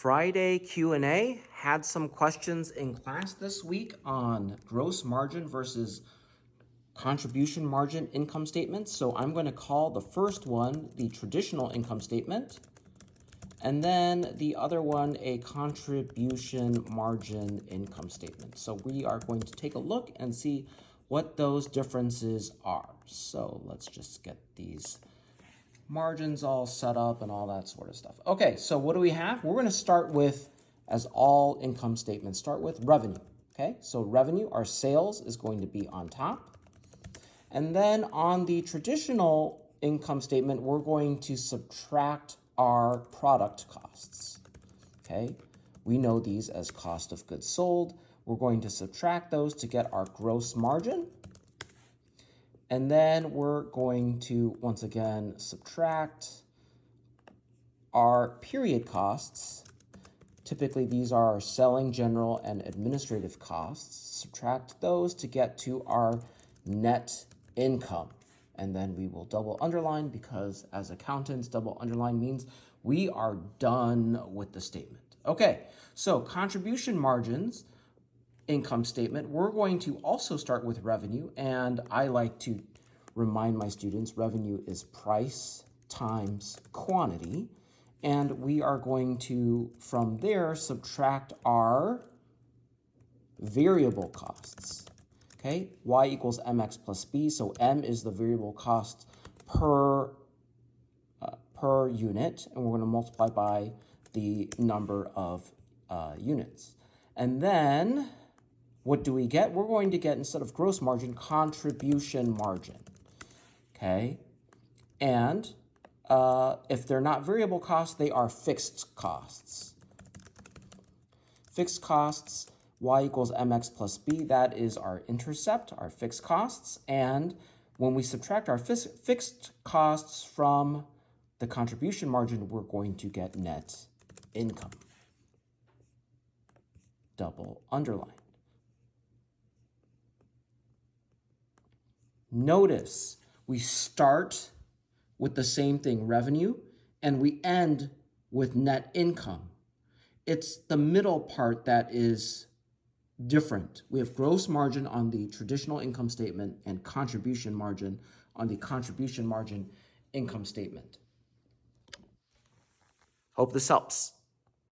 Friday Q&A. Had some questions in class this week on gross margin versus contribution margin income statements. So I'm going to call the first one the traditional income statement, and then the other one a contribution margin income statement. So we are going to take a look and see what those differences are. So let's just get these margins all set up and all that sort of stuff. Okay, so what do we have? We're going to start with, as all income statements start with, revenue. Okay, so revenue, our sales, is going to be on top. And then on the traditional income statement, we're going to subtract our product costs. Okay, we know these as cost of goods sold. We're going to subtract those to get our gross margin. And then we're going to, once again, subtract our period costs. Typically, these are our selling, general, and administrative costs. Subtract those to get to our net income. And then we will double underline because as accountants, double underline means we are done with the statement. Okay, so contribution margins, income statement, we're going to also start with revenue, and I like to remind my students revenue is price times quantity, and we are going to, from there, subtract our variable costs. Okay, y equals mx plus b, so m is the variable cost per unit, and we're going to multiply by the number of units. And then what do we get? We're going to get, instead of gross margin, contribution margin. Okay, and if they're not variable costs, they are fixed costs. Fixed costs, y equals mx plus b, that is our intercept, our fixed costs. And when we subtract our fixed costs from the contribution margin, we're going to get net income. Double underline. Notice we start with the same thing, revenue, and we end with net income. It's the middle part that is different. We have gross margin on the traditional income statement and contribution margin on the contribution margin income statement. Hope this helps.